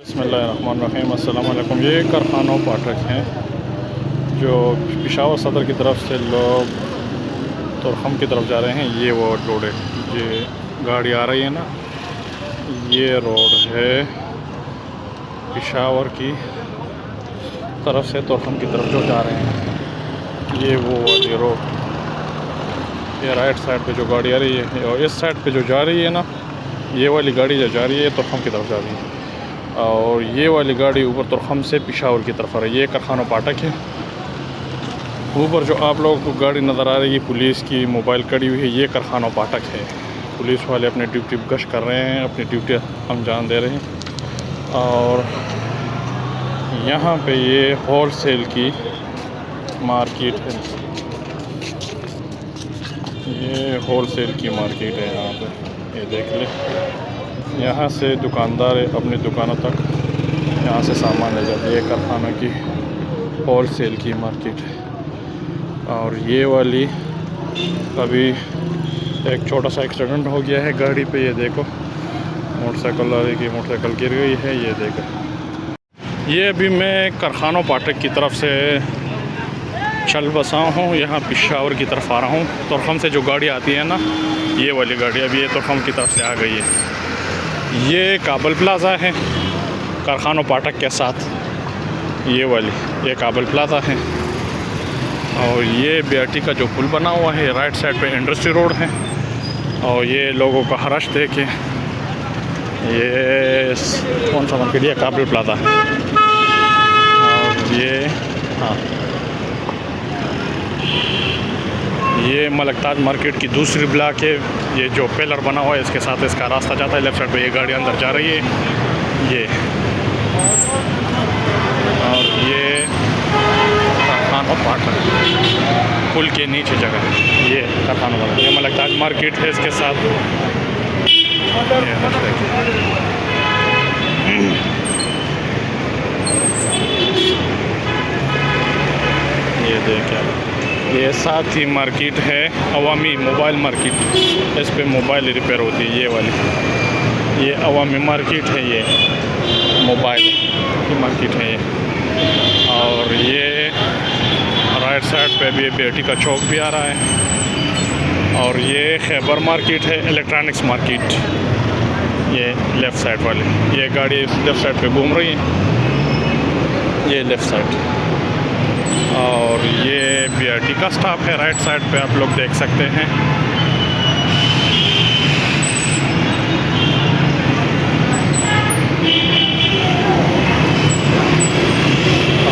बिस्मिल्लाहिर्रहमानिर्रहीम। अस्सलाम वालेकुम। ये कारखाना फाटक हैं जो पेशावर सदर की तरफ से लोग तुरखम की तरफ जा रहे हैं। ये वो रोड है, ये गाड़ी आ रही है ना, ये रोड है पेशावर की तरफ से तुरखम की तरफ जो जा रहे हैं। ये वो वाली रोड, ये राइट साइड पे जो गाड़ी आ रही है और इस साइड पे जो जा रही है ना, ये वाली गाड़ी जो जा रही है तुरखम की तरफ जा रही है और ये वाली गाड़ी ऊपर तुरखम से पेशावर की तरफ आ रही है। ये कारखाना फाटक है। ऊपर जो आप लोगों को गाड़ी नज़र आ रही है पुलिस की मोबाइल कड़ी हुई है, ये कारखाना फाटक है। पुलिस वाले अपने ड्यूटी गश्त कर रहे हैं, अपनी ड्यूटी अंजाम दे रहे हैं। और यहाँ पे ये होल सेल की मार्केट है, ये होल सेल की मार्केट है। यहाँ पे ये देख ले, यहाँ से दुकानदार अपनी दुकानों तक यहाँ से सामान ले जाते हैं। ये कारखाना की होल सेल की मार्केट है। और ये वाली अभी एक छोटा सा एक्सीडेंट हो गया है गाड़ी पे, ये देखो मोटरसाइकिल वाले की मोटरसाइकिल गिर गई है। ये देखो, ये अभी मैं कारखाना फाटक की तरफ से चल बसा हूँ, यहाँ पेशावर की तरफ आ रहा हूँ। तुरखम से जो गाड़ी आती है ना, ये वाली गाड़ी अभी ये तुरखम की तरफ से आ गई है। ये काबल प्लाज़ा है कारखाना फाटक के साथ, ये वाली ये काबल प्लाज़ा है। और ये BRT का जो पुल बना हुआ है, राइट साइड पे इंडस्ट्री रोड है। और ये लोगों का हरश देखे, ये कौन सा मार्केट, ये काबल प्लाज़ा है। और ये हाँ, ये मलकताज मार्केट की दूसरी ब्लॉक है। ये जो पिलर बना हुआ है इसके साथ इसका रास्ता जाता है। लेफ्ट साइड पे ये गाड़ी अंदर जा रही है ये। और ये कारखाना फाटक पुल के नीचे जगह है, ये कारखाना वाला, ये मलकताज मार्केट है इसके साथ। ये देखिए, ये साथ ही मार्केट है अवामी मोबाइल मार्केट, इस पे मोबाइल रिपेयर होती है। ये वाली ये अवामी मार्केट है, ये मोबाइल की मार्केट है ये। और ये राइट साइड पे भी BRT का चौक भी आ रहा है। और ये खैबर मार्केट है, इलेक्ट्रॉनिक्स मार्केट, ये लेफ़्ट साइड वाले। ये गाड़ी लेफ़्ट साइड पे घूम रही है, ये लेफ़्ट साइड। और ये BRT का स्टॉप है राइट साइड पे, आप लोग देख सकते हैं।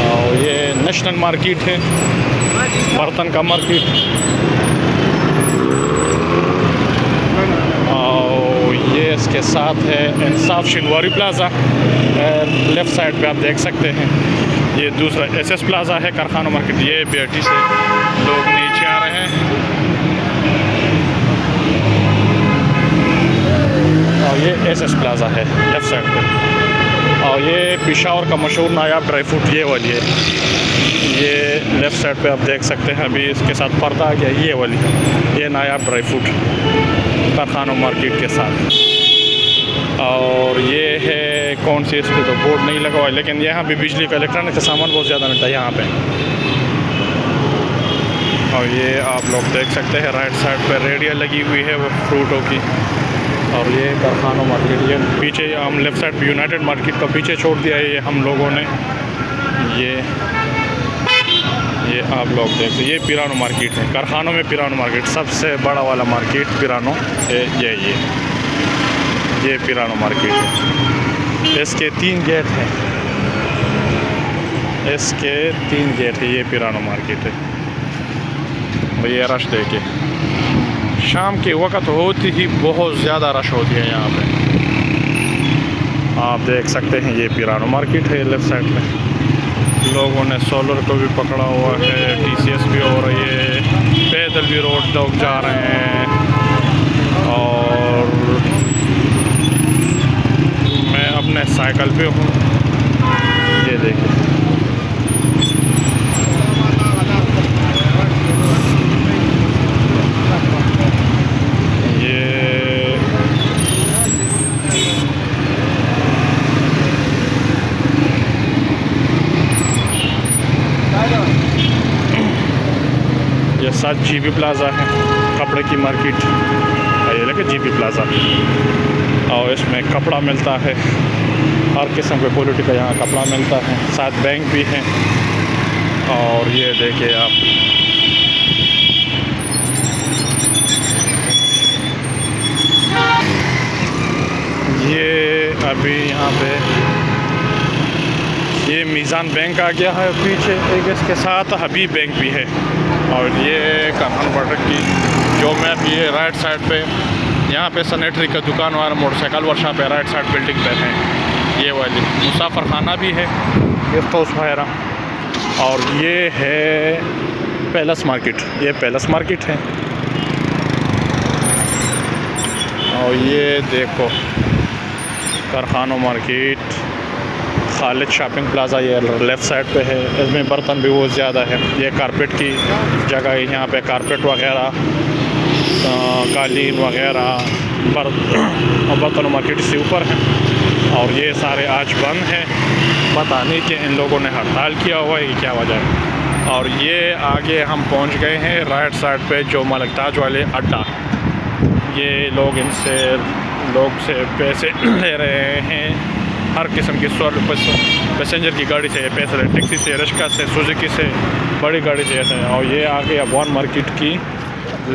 और ये नेशनल मार्केट है, बर्तन का मार्केट। और ये इसके साथ है इंसाफ शिनवारी प्लाज़ा, लेफ़्ट साइड पे आप देख सकते हैं। ये दूसरा SS प्लाज़ा है कारखाना मार्केट। ये BRT से लोग नीचे आ रहे हैं। और ये SS प्लाज़ा है लेफ़्ट साइड पे। और ये पेशावर का मशहूर नायाब ड्राई फ्रूट, ये वाली है, ये लेफ़्ट साइड पे आप देख सकते हैं। अभी इसके साथ पर्दा आ गया, ये वाली ये नायाब ड्राई फ्रूट कारखाना मार्केट के साथ। और ये है कौन सी, इस पर तो बोर्ड नहीं लगा हुआ है, लेकिन यहाँ भी बिजली का इलेक्ट्रॉनिक का सामान बहुत ज़्यादा मिलता है यहाँ पे। और ये आप लोग देख सकते हैं राइट साइड पे रेडिया लगी हुई है वो फ्रूटों की। और ये कारखाना मार्केट, ये पीछे हम लेफ़्ट साइड पे यूनाइटेड मार्केट का पीछे छोड़ दिया है ये हम लोगों ने। ये आप लोग देख सकते, ये पिरानो मार्केट है कारखानों में। पिरानो मार्केट सबसे बड़ा वाला मार्केट पिरानो है, ये पिरानो मार्केट है। इसके 3 गेट हैं, इसके 3 गेट है। ये पिरानो मार्केट है भैया। रश देखे, शाम के वक्त होती ही बहुत ज़्यादा रश होती है यहाँ पे, आप देख सकते हैं। ये पिरानो मार्केट है लेफ़्ट साइड में। लोगों ने सोलर को भी पकड़ा हुआ है, TCS भी हो रही है, पैदल भी रोड लोग जा रहे हैं। और मैं अपने साइकिल पे हूँ, ये देखिए। ये साथ जीबी प्लाज़ा है, कपड़े की मार्केट। ये लगे जीबी प्लाज़ा, और इसमें कपड़ा मिलता है, हर किस्म के क्वालिटी का यहाँ कपड़ा मिलता है। साथ बैंक भी है। और ये देखिए आप, ये अभी यहाँ पे ये मीज़ान बैंक आ गया है पीछे, एक इसके साथ हबीब बैंक भी है। और ये करहन बॉर्डर की जो मैप, ये राइट साइड पे यहाँ पे सैनिटरी का दुकान और मोटरसाइकिल वर्कशॉप पे राइट साइड बिल्डिंग पे है। ये वाली मुसाफर खाना भी है, गेस्ट हाउस वगैरह। और ये है पैलेस मार्केट, ये पैलेस मार्केट है। और ये देखो कारखाना मार्केट, खालिद शॉपिंग प्लाज़ा, ये लेफ़्ट साइड पे है। इसमें बर्तन भी बहुत ज़्यादा है। ये कारपेट की जगह है, यहाँ पे कारपेट वगैरह, कालीन वगैरह, बर्तन मार्केट से ऊपर है। और ये सारे आज बंद हैं, पता नहीं कि इन लोगों ने हड़ताल किया हुआ है कि क्या वजह है। और ये आगे हम पहुंच गए हैं राइट साइड पे जो मलिक ताज वाले अड्डा। ये लोग लोग से पैसे ले रहे हैं, हर किस्म की पैसेंजर की गाड़ी से पैसे, टैक्सी से, रिक्शा से, सुजुकी से, बड़ी गाड़ी से ऐसे। और ये आगे अबवान मार्केट की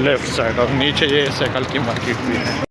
लेफ़्ट साइड, और नीचे ये साइकिल की मार्केट भी है।